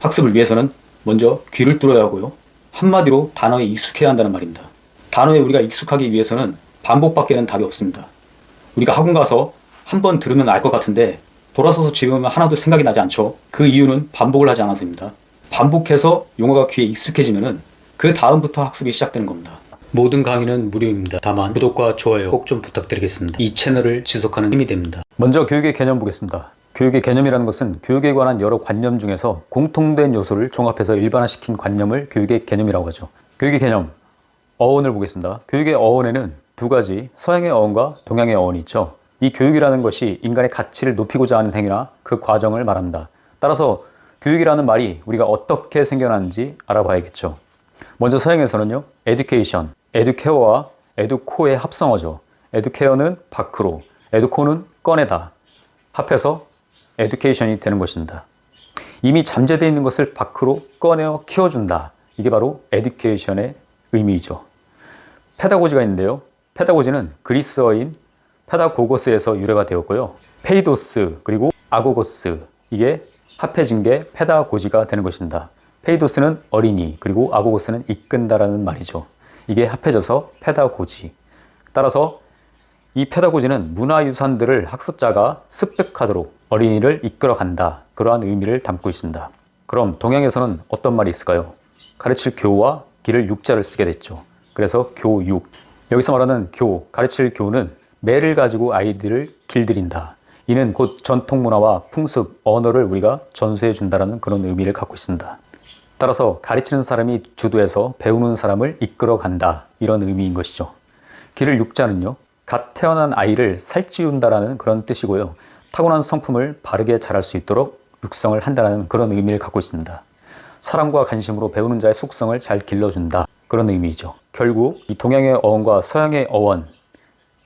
학습을 위해서는 먼저 귀를 뚫어야 하고요. 한마디로 단어에 익숙해야 한다는 말입니다. 단어에 우리가 익숙하기 위해서는 반복밖에는 답이 없습니다. 우리가 학원 가서 한 번 들으면 알 것 같은데 돌아서서 지으면 하나도 생각이 나지 않죠. 그 이유는 반복을 하지 않아서입니다. 반복해서 용어가 귀에 익숙해지면은 그 다음부터 학습이 시작되는 겁니다. 모든 강의는 무료입니다. 다만 구독과 좋아요 꼭 좀 부탁드리겠습니다. 이 채널을 지속하는 힘이 됩니다. 먼저 교육의 개념 보겠습니다. 교육의 개념이라는 것은 교육에 관한 여러 관념 중에서 공통된 요소를 종합해서 일반화시킨 관념을 교육의 개념이라고 하죠. 교육의 개념, 어원을 보겠습니다. 교육의 어원에는 두 가지, 서양의 어원과 동양의 어원이 있죠. 이 교육이라는 것이 인간의 가치를 높이고자 하는 행위나 그 과정을 말합니다. 따라서 교육이라는 말이 우리가 어떻게 생겨났는지 알아봐야겠죠. 먼저 서양에서는요, education, educare와 educo의 합성어죠. educare는 밖으로, educo는 꺼내다. 합해서 education이 되는 것입니다. 이미 잠재되어 있는 것을 밖으로 꺼내어 키워준다. 이게 바로 education의 의미이죠. 페다고지가 있는데요. 페다고지는 그리스어인 페다고고스에서 유래가 되었고요. 페이도스 그리고 아고고스, 이게 합해진 게 페다고지가 되는 것입니다. 페이도스는 어린이, 그리고 아고고스는 이끈다라는 말이죠. 이게 합해져서 페다고지. 따라서 이 페다고지는 문화유산들을 학습자가 습득하도록 어린이를 이끌어간다. 그러한 의미를 담고 있습니다. 그럼 동양에서는 어떤 말이 있을까요? 가르칠 교와 기를 육자를 쓰게 됐죠. 그래서 교육. 여기서 말하는 교, 가르칠 교는 매를 가지고 아이들을 길들인다. 이는 곧 전통문화와 풍습, 언어를 우리가 전수해 준다는 그런 의미를 갖고 있습니다. 따라서 가르치는 사람이 주도해서 배우는 사람을 이끌어간다. 이런 의미인 것이죠. 기를 육자는요, 갓 태어난 아이를 살찌운다라는 그런 뜻이고요. 타고난 성품을 바르게 자랄 수 있도록 육성을 한다는 그런 의미를 갖고 있습니다. 사랑과 관심으로 배우는 자의 속성을 잘 길러준다. 그런 의미이죠. 결국 이 동양의 어원과 서양의 어원,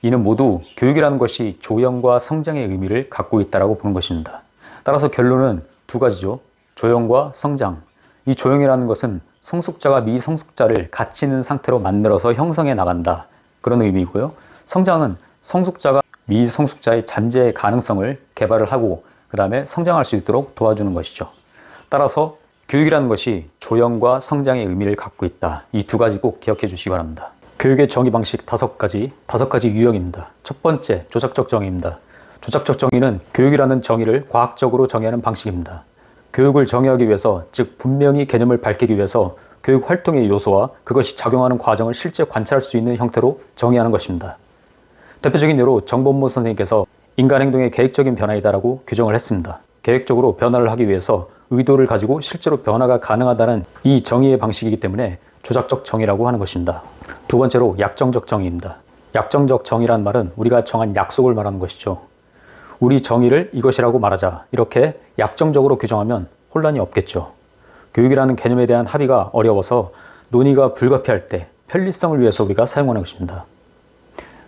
이는 모두 교육이라는 것이 조형과 성장의 의미를 갖고 있다고 보는 것입니다. 따라서 결론은 두 가지죠. 조형과 성장. 이 조형이라는 것은 성숙자가 미성숙자를 가치 있는 상태로 만들어서 형성해 나간다. 그런 의미이고요. 성장은 성숙자가 미성숙자의 잠재 가능성을 개발을 하고 그 다음에 성장할 수 있도록 도와주는 것이죠. 따라서 교육이라는 것이 조형과 성장의 의미를 갖고 있다. 이 두 가지 꼭 기억해 주시기 바랍니다. 교육의 정의 방식 다섯 가지 유형입니다. 첫 번째, 조작적 정의입니다. 조작적 정의는 교육이라는 정의를 과학적으로 정의하는 방식입니다. 교육을 정의하기 위해서, 즉 분명히 개념을 밝히기 위해서 교육 활동의 요소와 그것이 작용하는 과정을 실제 관찰할 수 있는 형태로 정의하는 것입니다. 대표적인 예로 정범모 선생님께서 인간 행동의 계획적인 변화이다라고 규정을 했습니다. 계획적으로 변화를 하기 위해서 의도를 가지고 실제로 변화가 가능하다는 이 정의의 방식이기 때문에 조작적 정의라고 하는 것입니다. 두 번째로 약정적 정의입니다. 약정적 정의란 말은 우리가 정한 약속을 말하는 것이죠. 우리 정의를 이것이라고 말하자, 이렇게 약정적으로 규정하면 혼란이 없겠죠. 교육이라는 개념에 대한 합의가 어려워서 논의가 불가피할 때 편리성을 위해서 우리가 사용하는 것입니다.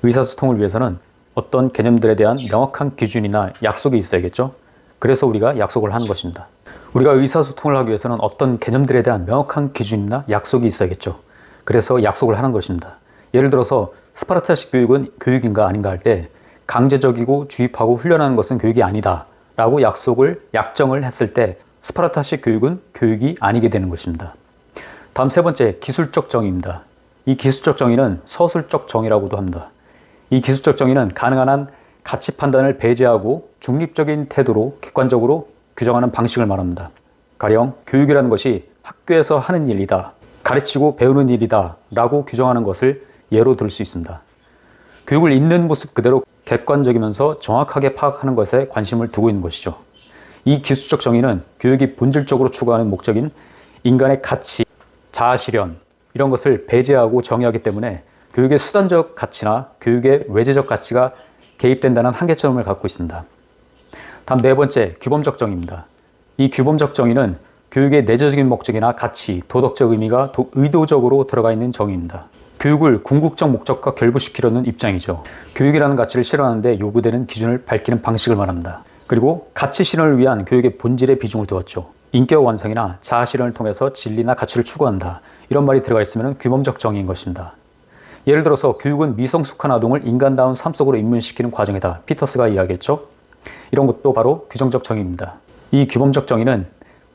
의사소통을 위해서는 어떤 개념들에 대한 명확한 기준이나 약속이 있어야겠죠. 그래서 우리가 약속을 하는 것입니다. 우리가 의사소통을 하기 위해서는 어떤 개념들에 대한 명확한 기준이나 약속이 있어야겠죠. 그래서 약속을 하는 것입니다. 예를 들어서 스파르타식 교육은 교육인가 아닌가 할 때 강제적이고 주입하고 훈련하는 것은 교육이 아니다 라고 약정을 했을 때 스파르타식 교육은 교육이 아니게 되는 것입니다. 다음 세 번째, 기술적 정의입니다. 이 기술적 정의는 서술적 정의라고도 합니다. 이 기술적 정의는 가능한 한 가치 판단을 배제하고 중립적인 태도로 객관적으로 규정하는 방식을 말합니다. 가령 교육이라는 것이 학교에서 하는 일이다, 가르치고 배우는 일이다 라고 규정하는 것을 예로 들 수 있습니다. 교육을 있는 모습 그대로 객관적이면서 정확하게 파악하는 것에 관심을 두고 있는 것이죠. 이 기술적 정의는 교육이 본질적으로 추구하는 목적인 인간의 가치, 자아실현 이런 것을 배제하고 정의하기 때문에 교육의 수단적 가치나 교육의 외재적 가치가 개입된다는 한계점을 갖고 있습니다. 다음 네 번째, 규범적 정의입니다. 이 규범적 정의는 교육의 내재적인 목적이나 가치, 도덕적 의미가 의도적으로 들어가 있는 정의입니다. 교육을 궁극적 목적과 결부시키려는 입장이죠. 교육이라는 가치를 실현하는데 요구되는 기준을 밝히는 방식을 말합니다. 그리고 가치 실현을 위한 교육의 본질에 비중을 두었죠. 인격 완성이나 자아 실현을 통해서 진리나 가치를 추구한다. 이런 말이 들어가 있으면 규범적 정의인 것입니다. 예를 들어서 교육은 미성숙한 아동을 인간다운 삶 속으로 입문시키는 과정이다. 피터스가 이야기했죠. 이런 것도 바로 규정적 정의입니다. 이 규범적 정의는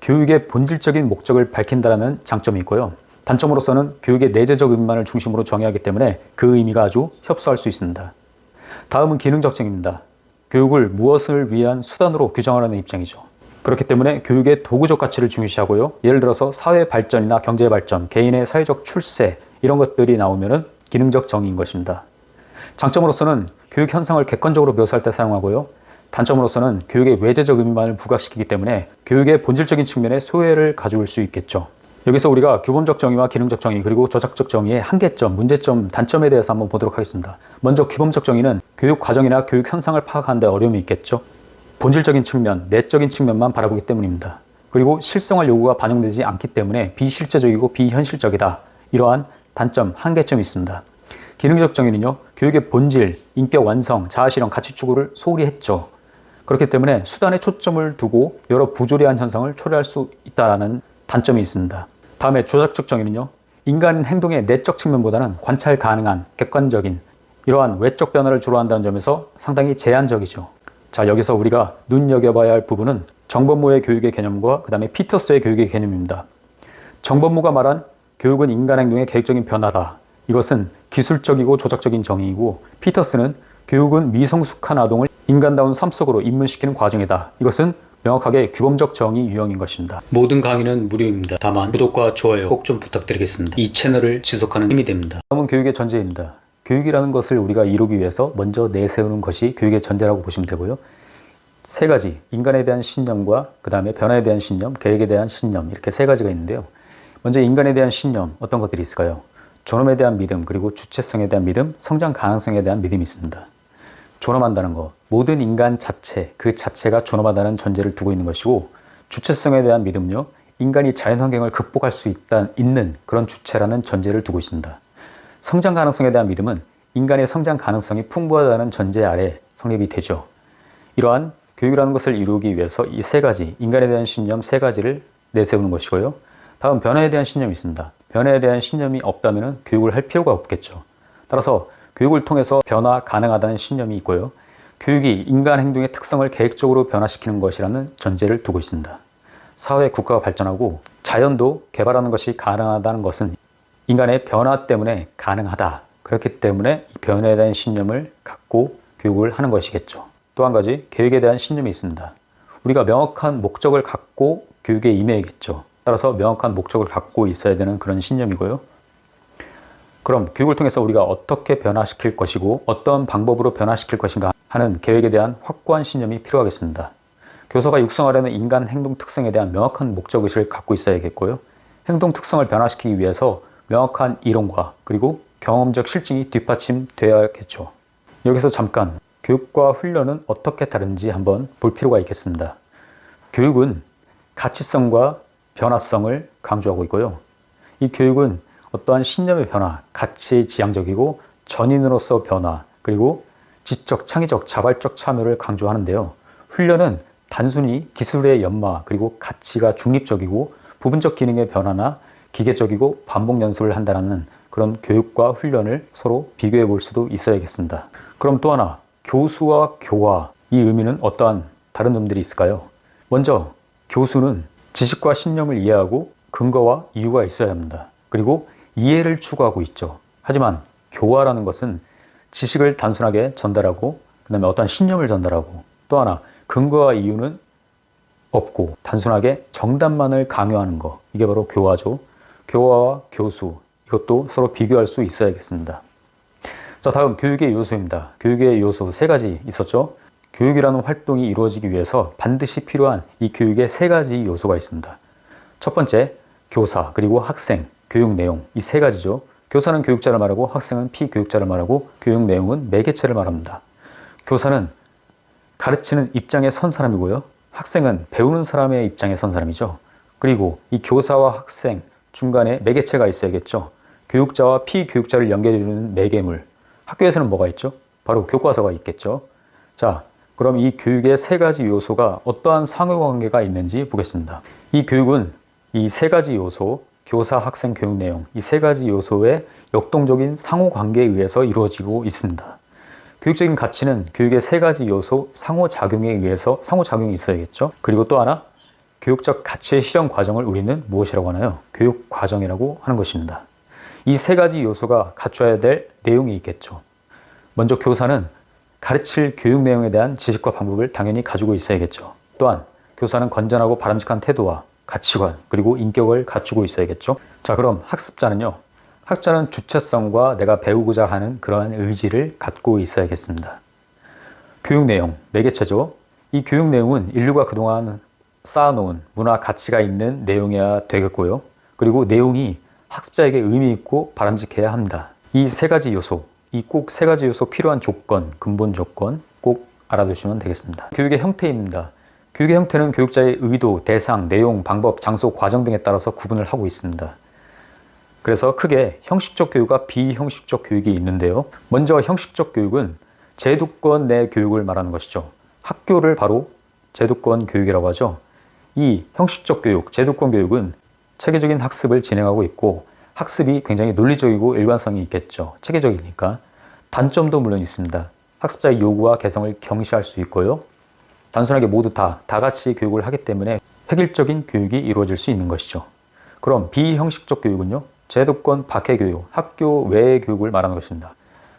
교육의 본질적인 목적을 밝힌다는 장점이 있고요. 단점으로서는 교육의 내재적 의미만을 중심으로 정의하기 때문에 그 의미가 아주 협소할 수 있습니다. 다음은 기능적 정의입니다. 교육을 무엇을 위한 수단으로 규정하라는 입장이죠. 그렇기 때문에 교육의 도구적 가치를 중요시하고요. 예를 들어서 사회 발전이나 경제 발전, 개인의 사회적 출세 이런 것들이 나오면은 기능적 정의인 것입니다. 장점으로서는 교육 현상을 객관적으로 묘사할 때 사용하고요. 단점으로서는 교육의 외재적 의미만을 부각시키기 때문에 교육의 본질적인 측면에 소외를 가져올 수 있겠죠. 여기서 우리가 규범적 정의와 기능적 정의 그리고 조작적 정의의 한계점, 문제점, 단점에 대해서 한번 보도록 하겠습니다. 먼저 규범적 정의는 교육 과정이나 교육 현상을 파악하는 데 어려움이 있겠죠. 본질적인 측면, 내적인 측면만 바라보기 때문입니다. 그리고 실생활 요구가 반영되지 않기 때문에 비실제적이고 비현실적이다. 이러한 단점, 한계점이 있습니다. 기능적 정의는요, 교육의 본질, 인격 완성, 자아실현, 가치 추구를 소홀히 했죠. 그렇기 때문에 수단에 초점을 두고 여러 부조리한 현상을 초래할 수 있다는 단점이 있습니다. 다음에 조작적 정의는요, 인간 행동의 내적 측면보다는 관찰 가능한 객관적인 이러한 외적 변화를 주로 한다는 점에서 상당히 제한적이죠. 자, 여기서 우리가 눈여겨봐야 할 부분은 정법무의 교육의 개념과 그 다음에 피터스의 교육의 개념입니다. 정법무가 말한 교육은 인간 행동의 계획적인 변화다. 이것은 기술적이고 조작적인 정의이고, 피터스는 교육은 미성숙한 아동을 인간다운 삶 속으로 입문시키는 과정이다. 이것은 명확하게 규범적 정의 유형인 것입니다. 모든 강의는 무료입니다. 다만 구독과 좋아요 꼭 좀 부탁드리겠습니다. 이 채널을 지속하는 힘이 됩니다. 다음은 교육의 전제입니다. 교육이라는 것을 우리가 이루기 위해서 먼저 내세우는 것이 교육의 전제라고 보시면 되고요. 세 가지, 인간에 대한 신념과 그 다음에 변화에 대한 신념, 계획에 대한 신념, 이렇게 세 가지가 있는데요. 먼저 인간에 대한 신념, 어떤 것들이 있을까요? 존엄에 대한 믿음, 그리고 주체성에 대한 믿음, 성장 가능성에 대한 믿음이 있습니다. 존엄한다는 것, 모든 인간 자체, 그 자체가 존엄하다는 전제를 두고 있는 것이고, 주체성에 대한 믿음은요, 인간이 자연환경을 극복할 수 있는 그런 주체라는 전제를 두고 있습니다. 성장 가능성에 대한 믿음은 인간의 성장 가능성이 풍부하다는 전제 아래 성립이 되죠. 이러한 교육이라는 것을 이루기 위해서 이 세 가지, 인간에 대한 신념 세 가지를 내세우는 것이고요. 다음 변화에 대한 신념이 있습니다. 변화에 대한 신념이 없다면 교육을 할 필요가 없겠죠. 따라서 교육을 통해서 변화 가능하다는 신념이 있고요. 교육이 인간 행동의 특성을 계획적으로 변화시키는 것이라는 전제를 두고 있습니다. 사회, 국가가 발전하고 자연도 개발하는 것이 가능하다는 것은 인간의 변화 때문에 가능하다. 그렇기 때문에 이 변화에 대한 신념을 갖고 교육을 하는 것이겠죠. 또 한 가지, 계획에 대한 신념이 있습니다. 우리가 명확한 목적을 갖고 교육에 임해야겠죠. 따라서 명확한 목적을 갖고 있어야 되는 그런 신념이고요. 그럼 교육을 통해서 우리가 어떻게 변화시킬 것이고 어떤 방법으로 변화시킬 것인가 하는 계획에 대한 확고한 신념이 필요하겠습니다. 교사가 육성하려는 인간 행동 특성에 대한 명확한 목적의식을 갖고 있어야겠고요. 행동 특성을 변화시키기 위해서 명확한 이론과 그리고 경험적 실증이 뒷받침되어야겠죠. 여기서 잠깐 교육과 훈련은 어떻게 다른지 한번 볼 필요가 있겠습니다. 교육은 가치성과 변화성을 강조하고 있고요. 이 교육은 어떠한 신념의 변화, 가치 지향적이고 전인으로서 변화, 그리고 지적, 창의적, 자발적 참여를 강조하는데요. 훈련은 단순히 기술의 연마, 그리고 가치가 중립적이고 부분적 기능의 변화나 기계적이고 반복 연습을 한다는 그런 교육과 훈련을 서로 비교해 볼 수도 있어야겠습니다. 그럼 또 하나, 교수와 교화, 이 의미는 어떠한 다른 점들이 있을까요? 먼저 교수는 지식과 신념을 이해하고 근거와 이유가 있어야 합니다. 그리고 이해를 추구하고 있죠. 하지만 교화라는 것은 지식을 단순하게 전달하고 그 다음에 어떤 신념을 전달하고 또 하나 근거와 이유는 없고 단순하게 정답만을 강요하는 것, 이게 바로 교화죠. 교화와 교수, 이것도 서로 비교할 수 있어야겠습니다. 자, 다음 교육의 요소입니다. 교육의 요소 세 가지 있었죠. 교육이라는 활동이 이루어지기 위해서 반드시 필요한 이 교육의 세 가지 요소가 있습니다. 첫 번째, 교사, 그리고 학생, 교육 내용, 이 세 가지죠. 교사는 교육자를 말하고 학생은 피교육자를 말하고 교육 내용은 매개체를 말합니다. 교사는 가르치는 입장에 선 사람이고요. 학생은 배우는 사람의 입장에 선 사람이죠. 그리고 이 교사와 학생 중간에 매개체가 있어야겠죠. 교육자와 피교육자를 연결해주는 매개물. 학교에서는 뭐가 있죠? 바로 교과서가 있겠죠. 자, 그럼 이 교육의 세 가지 요소가 어떠한 상호관계가 있는지 보겠습니다. 이 교육은 이 세 가지 요소, 교사, 학생, 교육 내용, 이 세 가지 요소의 역동적인 상호관계에 의해서 이루어지고 있습니다. 교육적인 가치는 교육의 세 가지 요소 상호작용에 의해서 상호작용이 있어야겠죠. 그리고 또 하나, 교육적 가치의 실현 과정을 우리는 무엇이라고 하나요? 교육 과정이라고 하는 것입니다. 이 세 가지 요소가 갖춰야 될 내용이 있겠죠. 먼저 교사는 가르칠 교육 내용에 대한 지식과 방법을 당연히 가지고 있어야겠죠. 또한 교사는 건전하고 바람직한 태도와 가치관 그리고 인격을 갖추고 있어야겠죠. 자, 그럼 학습자는요. 학습자는 주체성과 내가 배우고자 하는 그러한 의지를 갖고 있어야겠습니다. 교육 내용, 매개체죠. 이 교육 내용은 인류가 그동안 쌓아놓은 문화 가치가 있는 내용이어야 되겠고요. 그리고 내용이 학습자에게 의미 있고 바람직해야 합니다. 이 세 가지 요소, 이 꼭 세 가지 요소 필요한 조건, 근본 조건 꼭 알아두시면 되겠습니다. 교육의 형태입니다. 교육의 형태는 교육자의 의도, 대상, 내용, 방법, 장소, 과정 등에 따라서 구분을 하고 있습니다. 그래서 크게 형식적 교육과 비형식적 교육이 있는데요. 먼저 형식적 교육은 제도권 내 교육을 말하는 것이죠. 학교를 바로 제도권 교육이라고 하죠. 이 형식적 교육, 제도권 교육은 체계적인 학습을 진행하고 있고 학습이 굉장히 논리적이고 일관성이 있겠죠. 체계적이니까. 단점도 물론 있습니다. 학습자의 요구와 개성을 경시할 수 있고요. 단순하게 모두 다 같이 교육을 하기 때문에 획일적인 교육이 이루어질 수 있는 것이죠. 그럼 비형식적 교육은요. 제도권 밖의 교육, 학교 외의 교육을 말하는 것입니다.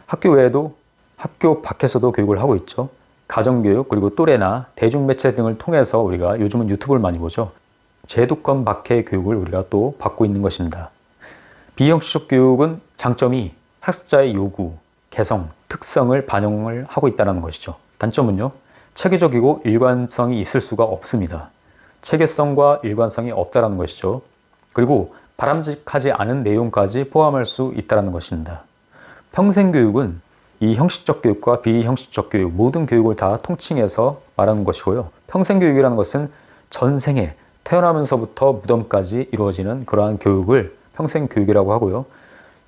학교 외에도 학교 밖에서도 교육을 하고 있죠. 가정교육 그리고 또래나 대중매체 등을 통해서 우리가 요즘은 유튜브를 많이 보죠. 제도권 밖의 교육을 우리가 또 받고 있는 것입니다. 비형식적 교육은 장점이 학습자의 요구, 개성, 특성을 반영을 하고 있다는 것이죠. 단점은요. 체계적이고 일관성이 있을 수가 없습니다. 체계성과 일관성이 없다는 것이죠. 그리고 바람직하지 않은 내용까지 포함할 수 있다는 것입니다. 평생교육은 이 형식적 교육과 비형식적 교육 모든 교육을 다 통칭해서 말하는 것이고요. 평생교육이라는 것은 전생에 태어나면서부터 무덤까지 이루어지는 그러한 교육을 평생교육이라고 하고요.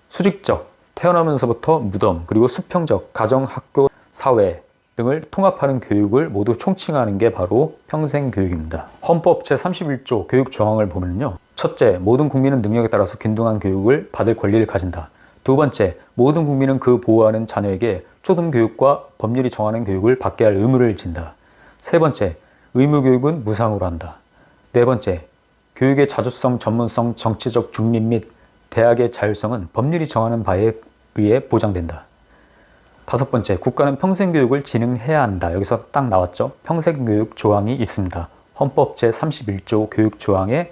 수직적, 태어나면서부터 무덤, 그리고 수평적, 가정, 학교, 사회 등을 통합하는 교육을 모두 총칭하는 게 바로 평생교육입니다. 헌법 제31조 교육 조항을 보면요. 첫째, 모든 국민은 능력에 따라서 균등한 교육을 받을 권리를 가진다. 두 번째, 모든 국민은 그 보호하는 자녀에게 초등교육과 법률이 정하는 교육을 받게 할 의무를 진다. 세 번째, 의무교육은 무상으로 한다. 네 번째, 교육의 자주성, 전문성, 정치적 중립 및 대학의 자율성은 법률이 정하는 바에 의해 보장된다. 다섯 번째, 국가는 평생교육을 진행해야 한다. 여기서 딱 나왔죠. 평생교육 조항이 있습니다. 헌법 제31조 교육조항에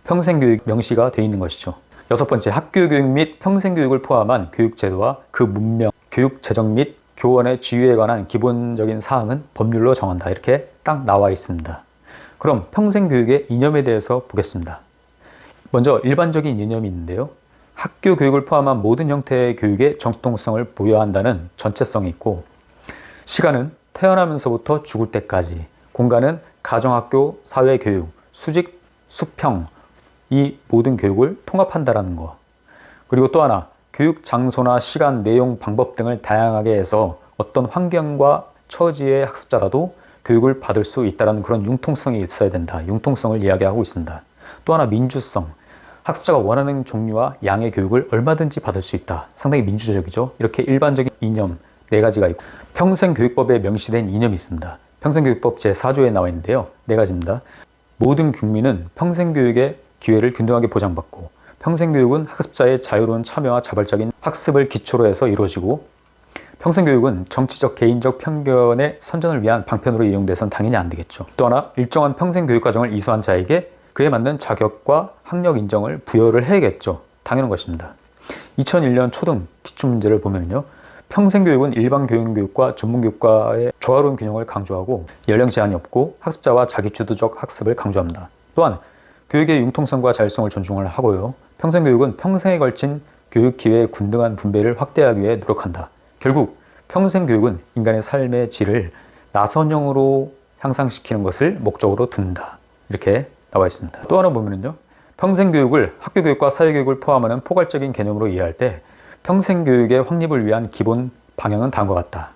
평생교육 명시가 되어 있는 것이죠. 여섯 번째, 학교교육 및 평생교육을 포함한 교육제도와 그 문명, 교육재정 및 교원의 지위에 관한 기본적인 사항은 법률로 정한다. 이렇게 딱 나와 있습니다. 그럼 평생교육의 이념에 대해서 보겠습니다. 먼저 일반적인 이념이 있는데요. 학교 교육을 포함한 모든 형태의 교육에 정통성을 부여한다는 전체성이 있고, 시간은 태어나면서부터 죽을 때까지, 공간은 가정학교, 사회교육, 수직, 수평, 이 모든 교육을 통합한다는 거. 그리고 또 하나, 교육 장소나 시간, 내용, 방법 등을 다양하게 해서 어떤 환경과 처지의 학습자라도 교육을 받을 수 있다는 그런 융통성이 있어야 된다. 융통성을 이야기하고 있습니다. 또 하나, 민주성. 학습자가 원하는 종류와 양의 교육을 얼마든지 받을 수 있다. 상당히 민주적이죠. 이렇게 일반적인 이념 4가지가 있고, 평생교육법에 명시된 이념이 있습니다. 평생교육법 제4조에 나와 있는데요. 4가지입니다. 모든 국민은 평생교육의 기회를 균등하게 보장받고, 평생교육은 학습자의 자유로운 참여와 자발적인 학습을 기초로 해서 이루어지고, 평생교육은 정치적 개인적 편견의 선전을 위한 방편으로 이용돼서는 당연히 안 되겠죠. 또 하나, 일정한 평생교육과정을 이수한 자에게 그에 맞는 자격과 학력 인정을 부여를 해야겠죠. 당연한 것입니다. 2001년 초등 기출문제를 보면요. 평생교육은 일반 교육과 전문교육과의 조화로운 균형을 강조하고 연령 제한이 없고 학습자와 자기주도적 학습을 강조합니다. 또한 교육의 융통성과 자율성을 존중을 하고요. 평생교육은 평생에 걸친 교육 기회의 균등한 분배를 확대하기 위해 노력한다. 결국 평생교육은 인간의 삶의 질을 나선형으로 향상시키는 것을 목적으로 둔다. 이렇게 나와 있습니다. 또 하나 보면요. 평생교육을 학교교육과 사회교육을 포함하는 포괄적인 개념으로 이해할 때 평생교육의 확립을 위한 기본 방향은 다음과 같다.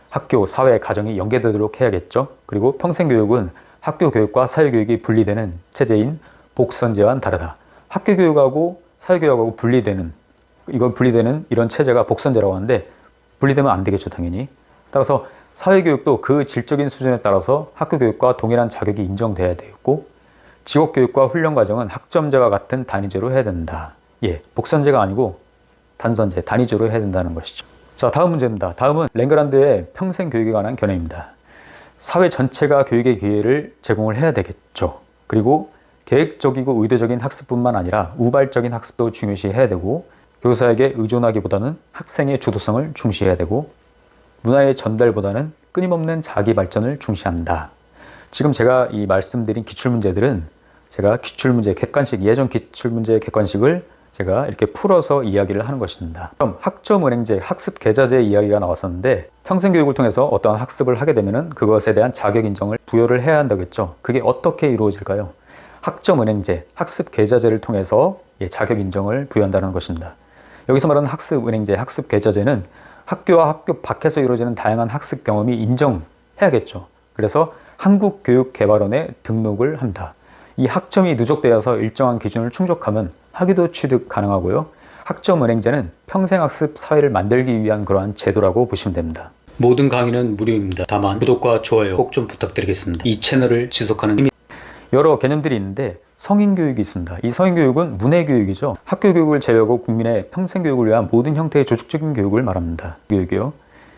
학교, 사회, 가정이 연계되도록 해야겠죠. 그리고 평생교육은 학교교육과 사회교육이 분리되는 체제인 복선제와는 다르다. 학교교육하고 사회교육하고 분리되는 이런 체제가 복선제라고 하는데 분리되면 안 되겠죠, 당연히. 따라서 사회교육도 그 질적인 수준에 따라서 학교교육과 동일한 자격이 인정돼야 되겠고, 직업교육과 훈련과정은 학점제와 같은 단위제로 해야 된다. 예, 복선제가 아니고 단선제, 단위제로 해야 된다는 것이죠. 자, 다음 문제입니다. 다음은 랭그란드의 평생교육에 관한 견해입니다. 사회 전체가 교육의 기회를 제공을 해야 되겠죠. 그리고 계획적이고 의도적인 학습뿐만 아니라 우발적인 학습도 중요시해야 되고, 교사에게 의존하기보다는 학생의 주도성을 중시해야 되고, 문화의 전달보다는 끊임없는 자기 발전을 중시한다. 지금 제가 이 말씀드린 기출문제들은 제가 기출문제 객관식, 예전 기출문제 객관식을 제가 이렇게 풀어서 이야기를 하는 것입니다. 그럼 학점은행제, 학습 계좌제 이야기가 나왔었는데, 평생교육을 통해서 어떠한 학습을 하게 되면 그것에 대한 자격 인정을 부여를 해야 한다겠죠. 그게 어떻게 이루어질까요? 학점은행제, 학습 계좌제를 통해서 자격 인정을 부여한다는 것입니다. 여기서 말하는 학습은행제, 학습 계좌제는 학교와 학교 밖에서 이루어지는 다양한 학습 경험이 인정해야겠죠. 그래서 한국교육개발원에 등록을 한다. 이 학점이 누적되어서 일정한 기준을 충족하면 학위도 취득 가능하고요. 학점은행제는 평생학습 사회를 만들기 위한 그러한 제도라고 보시면 됩니다. 모든 강의는 무료입니다. 다만 구독과 좋아요 꼭 좀 부탁드리겠습니다. 이 채널을 지속하는 힘이 여러 개념들이 있는데 성인교육이 있습니다. 이 성인교육은 문해교육이죠. 학교교육을 제외하고 국민의 평생교육을 위한 모든 형태의 조직적인 교육을 말합니다. 교육이요.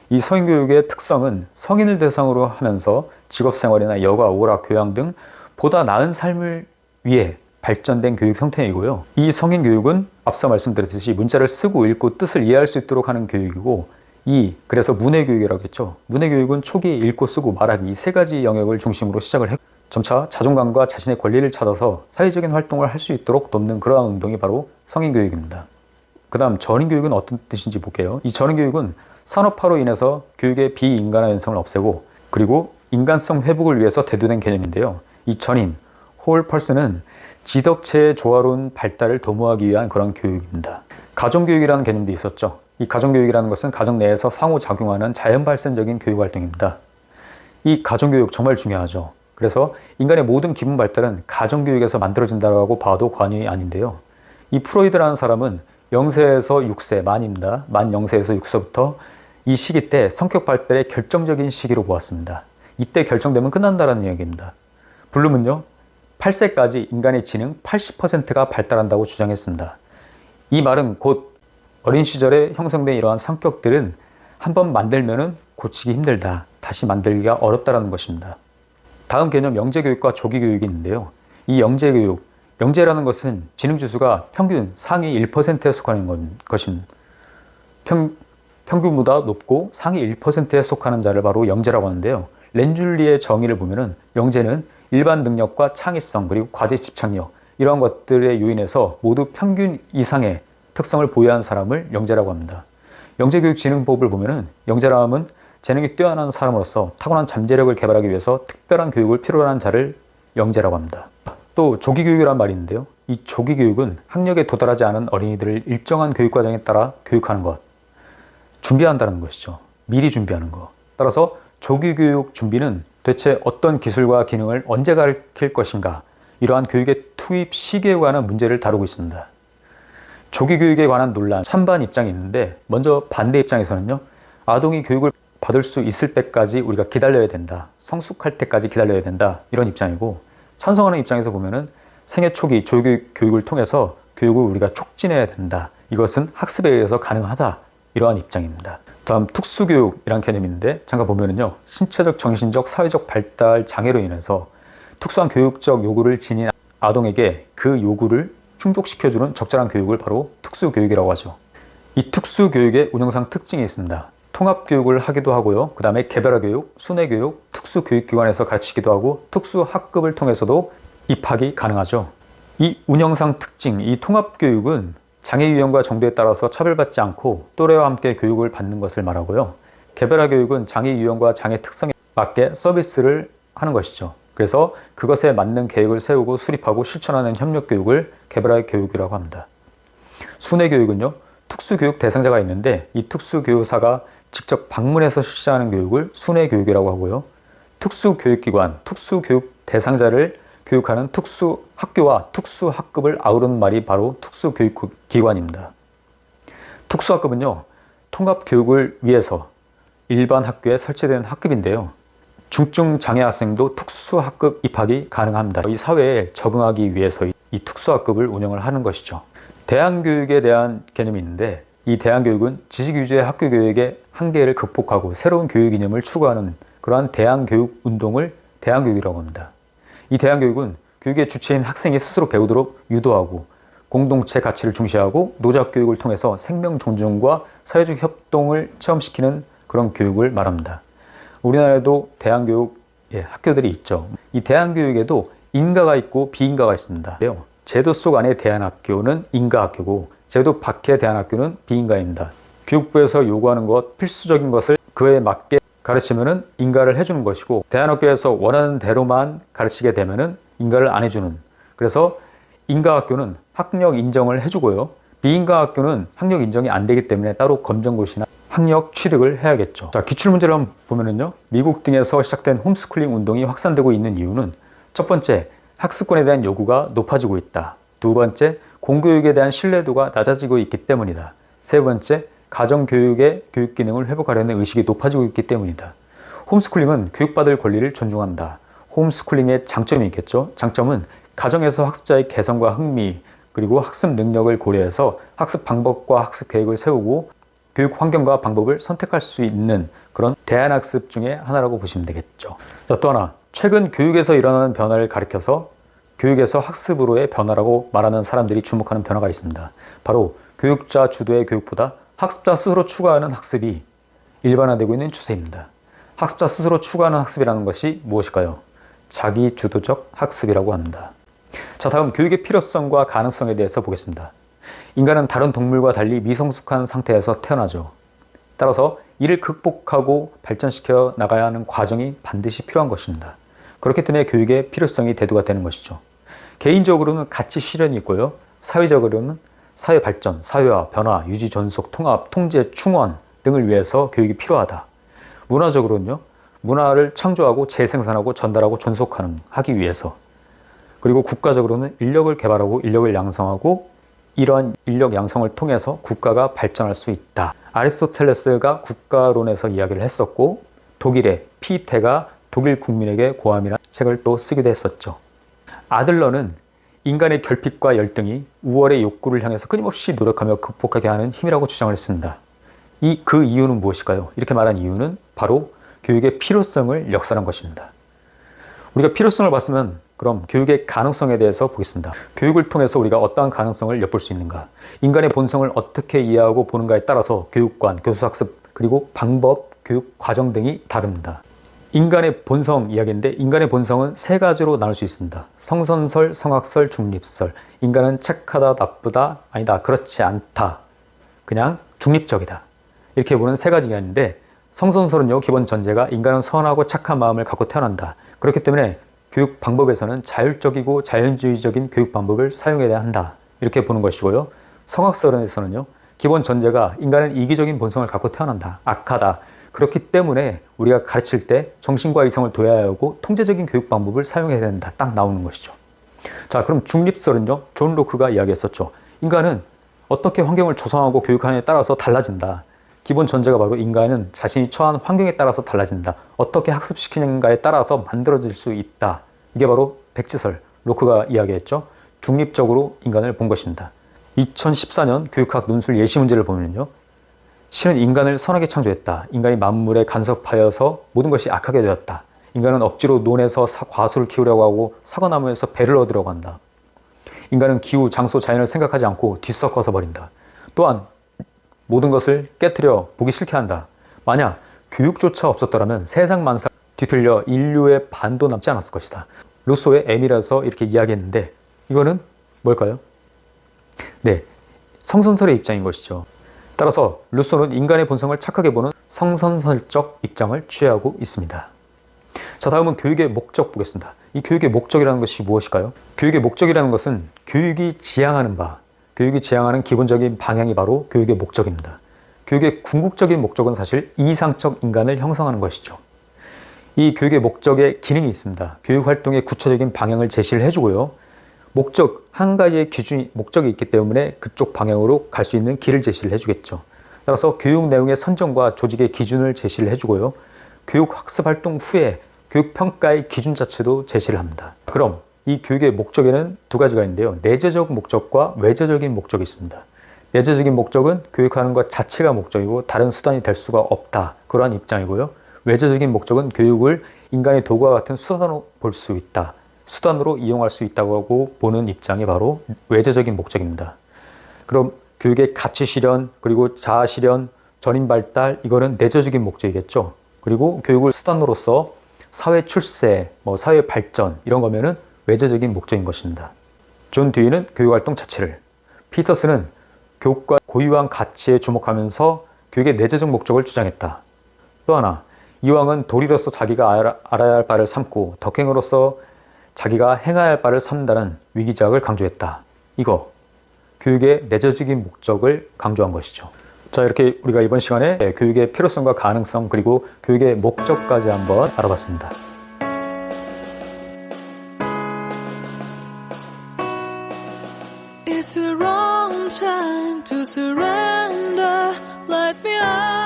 이 성인교육의 특성은 성인을 대상으로 하면서 직업생활이나 여가, 오락, 교양 등 보다 나은 삶을 위해 발전된 교육 형태이고요. 이 성인교육은 앞서 말씀드렸듯이 문자를 쓰고 읽고 뜻을 이해할 수 있도록 하는 교육이고, 그래서 문해교육이라고 했죠. 문해교육은 초기 읽고 쓰고 말하기 이 세 가지 영역을 중심으로 시작을 했고, 점차 자존감과 자신의 권리를 찾아서 사회적인 활동을 할 수 있도록 돕는 그러한 운동이 바로 성인교육입니다. 그 다음 전인교육은 어떤 뜻인지 볼게요. 이 전인교육은 산업화로 인해서 교육의 비인간화 현상을 없애고, 그리고 인간성 회복을 위해서 대두된 개념인데요. 이 전인, whole person은 지덕체의 조화로운 발달을 도모하기 위한 그런 교육입니다. 가정교육이라는 개념도 있었죠. 이 가정교육이라는 것은 가정 내에서 상호작용하는 자연 발생적인 교육 활동입니다. 이 가정교육 정말 중요하죠. 그래서 인간의 모든 기본 발달은 가정교육에서 만들어진다고 봐도 과언이 아닌데요. 이 프로이드라는 사람은 0세에서 6세, 만입니다. 만 0세에서 6세부터 이 시기 때 성격 발달의 결정적인 시기로 보았습니다. 이때 결정되면 끝난다는 이야기입니다. 블룸은요, 8세까지 인간의 지능 80%가 발달한다고 주장했습니다. 이 말은 곧 어린 시절에 형성된 이러한 성격들은 한번 만들면은 고치기 힘들다, 다시 만들기가 어렵다는 것입니다. 다음 개념 영재교육과 조기교육이 있는데요. 이 영재교육, 영재라는 것은 지능지수가 평균 상위 1%에 속하는 것입니다. 평균보다 높고 상위 1%에 속하는 자를 바로 영재라고 하는데요. 렌줄리의 정의를 보면은 영재는 일반 능력과 창의성, 그리고 과제 집착력, 이러한 것들에 요인해서 모두 평균 이상의 특성을 보유한 사람을 영재라고 합니다. 영재교육진흥법을 보면은 영재라 함은 재능이 뛰어난 사람으로서 타고난 잠재력을 개발하기 위해서 특별한 교육을 필요로 하는 자를 영재라고 합니다. 또 조기교육이란 말이 있는데요. 이 조기교육은 학력에 도달하지 않은 어린이들을 일정한 교육과정에 따라 교육하는 것, 준비한다는 것이죠. 미리 준비하는 것. 따라서 조기교육 준비는 대체 어떤 기술과 기능을 언제 가르칠 것인가, 이러한 교육의 투입 시기에 관한 문제를 다루고 있습니다. 조기교육에 관한 논란, 찬반 입장이 있는데, 먼저 반대 입장에서는요, 아동이 교육을 받을 수 있을 때까지 우리가 기다려야 된다, 성숙할 때까지 기다려야 된다, 이런 입장이고, 찬성하는 입장에서 보면은 생애 초기 조기교육 교육을 통해서 교육을 우리가 촉진해야 된다, 이것은 학습에 의해서 가능하다, 이러한 입장입니다. 다음 특수교육이란 개념인데, 잠깐 보면은요, 신체적, 정신적, 사회적 발달 장애로 인해서 특수한 교육적 요구를 지닌 아동에게 그 요구를 충족시켜주는 적절한 교육을 바로 특수교육이라고 하죠. 이 특수교육의 운영상 특징이 있습니다. 통합교육을 하기도 하고요. 그 다음에 개별화교육, 순회교육, 특수교육기관에서 가르치기도 하고 특수학급을 통해서도 입학이 가능하죠. 이 운영상 특징, 이 통합교육은 장애 유형과 정도에 따라서 차별받지 않고 또래와 함께 교육을 받는 것을 말하고요. 개별화교육은 장애 유형과 장애 특성에 맞게 서비스를 하는 것이죠. 그래서 그것에 맞는 계획을 세우고 수립하고 실천하는 협력교육을 개별화교육이라고 합니다. 순회교육은요, 특수교육 대상자가 있는데 이 특수교육사가 직접 방문해서 실시하는 교육을 순회교육이라고 하고요. 특수교육기관, 특수교육 대상자를 교육하는 특수학교와 특수학급을 아우르는 말이 바로 특수교육기관입니다. 특수학급은요, 통합교육을 위해서 일반 학교에 설치된 학급인데요. 중증 장애 학생도 특수학급 입학이 가능합니다. 이 사회에 적응하기 위해서 이 특수학급을 운영을 하는 것이죠. 대안교육에 대한 개념이 있는데, 이 대안교육은 지식 위주의 학교 교육의 한계를 극복하고 새로운 교육 이념을 추구하는 그러한 대안교육 운동을 대안교육이라고 합니다. 이 대안교육은 교육의 주체인 학생이 스스로 배우도록 유도하고 공동체 가치를 중시하고 노작 교육을 통해서 생명 존중과 사회적 협동을 체험시키는 그런 교육을 말합니다. 우리나라에도 대안교육 학교들이 있죠. 이 대안교육에도 인가가 있고 비인가가 있습니다. 제도 속 안의 대안학교는 인가학교고 제도 밖의 대안학교는 비인가입니다. 교육부에서 요구하는 것, 필수적인 것을 그에 맞게 가르치면은 인가를 해주는 것이고, 대안학교에서 원하는 대로만 가르치게 되면은 인가를 안 해주는, 그래서 인가학교는 학력 인정을 해주고요, 비인가학교는 학력 인정이 안 되기 때문에 따로 검정고시나 학력 취득을 해야겠죠. 자, 기출문제를 한번 보면은요, 미국 등에서 시작된 홈스쿨링 운동이 확산되고 있는 이유는 첫 번째, 학습권에 대한 요구가 높아지고 있다. 두 번째, 공교육에 대한 신뢰도가 낮아지고 있기 때문이다. 세 번째, 가정교육의 교육 기능을 회복하려는 의식이 높아지고 있기 때문이다. 홈스쿨링은 교육받을 권리를 존중한다. 홈스쿨링의 장점이 있겠죠. 장점은 가정에서 학습자의 개성과 흥미, 그리고 학습 능력을 고려해서 학습 방법과 학습 계획을 세우고 교육 환경과 방법을 선택할 수 있는 그런 대안학습 중에 하나라고 보시면 되겠죠. 자, 또 하나, 최근 교육에서 일어나는 변화를 가리켜서 교육에서 학습으로의 변화라고 말하는 사람들이 주목하는 변화가 있습니다. 바로 교육자 주도의 교육보다 학습자 스스로 추구하는 학습이 일반화되고 있는 추세입니다. 학습자 스스로 추구하는 학습이라는 것이 무엇일까요? 자기 주도적 학습이라고 합니다. 자, 다음 교육의 필요성과 가능성에 대해서 보겠습니다. 인간은 다른 동물과 달리 미성숙한 상태에서 태어나죠. 따라서 이를 극복하고 발전시켜 나가야 하는 과정이 반드시 필요한 것입니다. 그렇기 때문에 교육의 필요성이 대두가 되는 것이죠. 개인적으로는 가치 실현이 있고요, 사회적으로는 사회 발전, 사회화, 변화, 유지, 존속, 통합, 통제, 충원 등을 위해서 교육이 필요하다. 문화적으로는요, 문화를 창조하고 재생산하고 전달하고 존속하기 위해서, 그리고 국가적으로는 인력을 개발하고 인력을 양성하고 이러한 인력 양성을 통해서 국가가 발전할 수 있다. 아리스토텔레스가 국가론에서 이야기를 했었고, 독일의 피테가 독일 국민에게 고함이라는 책을 또 쓰기도 했었죠. 아들러는 인간의 결핍과 열등이 우월의 욕구를 향해서 끊임없이 노력하며 극복하게 하는 힘이라고 주장을 했습니다. 그 이유는 무엇일까요? 이렇게 말한 이유는 바로 교육의 필요성을 역설한 것입니다. 우리가 필요성을 봤으면 그럼 교육의 가능성에 대해서 보겠습니다. 교육을 통해서 우리가 어떠한 가능성을 엿볼 수 있는가? 인간의 본성을 어떻게 이해하고 보는가에 따라서 교육관, 교수학습, 그리고 방법, 교육 과정 등이 다릅니다. 인간의 본성 이야기인데, 인간의 본성은 세 가지로 나눌 수 있습니다. 성선설, 성악설, 중립설. 인간은 착하다, 나쁘다, 아니다, 그렇지 않다, 그냥 중립적이다, 이렇게 보는 세 가지가 있는데, 성선설은요, 기본 전제가 인간은 선하고 착한 마음을 갖고 태어난다. 그렇기 때문에 교육 방법에서는 자율적이고 자연주의적인 교육 방법을 사용해야 한다, 이렇게 보는 것이고요. 성악설에서는요, 기본 전제가 인간은 이기적인 본성을 갖고 태어난다, 악하다. 그렇기 때문에 우리가 가르칠 때 정신과 이성을 둬야 하고 통제적인 교육 방법을 사용해야 된다, 딱 나오는 것이죠. 자, 그럼 중립설은요, 존 로크가 이야기했었죠. 인간은 어떻게 환경을 조성하고 교육하느냐에 따라서 달라진다. 기본 전제가 바로 인간은 자신이 처한 환경에 따라서 달라진다. 어떻게 학습시키는가에 따라서 만들어질 수 있다. 이게 바로 백지설, 로크가 이야기했죠. 중립적으로 인간을 본 것입니다. 2014년 교육학 논술 예시 문제를 보면요, 신은 인간을 선하게 창조했다. 인간이 만물에 간섭하여서 모든 것이 악하게 되었다. 인간은 억지로 논에서 과수를 키우려고 하고 사과나무에서 배를 얻으려고 한다. 인간은 기후, 장소, 자연을 생각하지 않고 뒤섞어서 버린다. 또한 모든 것을 깨트려 보기 싫게 한다. 만약 교육조차 없었더라면 세상 만사 뒤틀려 인류의 반도 남지 않았을 것이다. 루소의 M이라서 이렇게 이야기했는데, 이거는 뭘까요? 네, 성선설의 입장인 것이죠. 따라서 루소는 인간의 본성을 착하게 보는 성선설적 입장을 취하고 있습니다. 자, 다음은 교육의 목적 보겠습니다. 이 교육의 목적이라는 것이 무엇일까요? 교육의 목적이라는 것은 교육이 지향하는 바, 교육이 지향하는 기본적인 방향이 바로 교육의 목적입니다. 교육의 궁극적인 목적은 사실 이상적 인간을 형성하는 것이죠. 이 교육의 목적에 기능이 있습니다. 교육 활동의 구체적인 방향을 제시를 해주고요, 목적, 한 가지의 기준이, 목적이 있기 때문에 그쪽 방향으로 갈 수 있는 길을 제시를 해주겠죠. 따라서 교육 내용의 선정과 조직의 기준을 제시를 해주고요, 교육 학습 활동 후에 교육 평가의 기준 자체도 제시를 합니다. 그럼 이 교육의 목적에는 두 가지가 있는데요. 내재적 목적과 외재적인 목적이 있습니다. 내재적인 목적은 교육하는 것 자체가 목적이고 다른 수단이 될 수가 없다. 그러한 입장이고요. 외재적인 목적은 교육을 인간의 도구와 같은 수단으로 볼 수 있다. 수단으로 이용할 수 있다고 보는 입장이 바로 외재적인 목적입니다. 그럼 교육의 가치 실현, 그리고 자아 실현, 전인 발달, 이거는 내재적인 목적이겠죠. 그리고 교육을 수단으로서 사회 출세, 사회 발전 이런 거면은 외재적인 목적인 것입니다. 존 듀이는 교육활동 자체를, 피터스는 교육과 고유한 가치에 주목하면서 교육의 내재적 목적을 주장했다. 또 하나, 이왕은 도리로서 자기가 알아야 할 바를 삼고 덕행으로서 자기가 행해야 할 바를 삼는다는 위기작을 강조했다. 이거 교육의 내재적인 목적을 강조한 것이죠. 자, 이렇게 우리가 이번 시간에 교육의 필요성과 가능성 그리고 교육의 목적까지 한번 알아봤습니다. It's the wrong time to surrender. Let me out.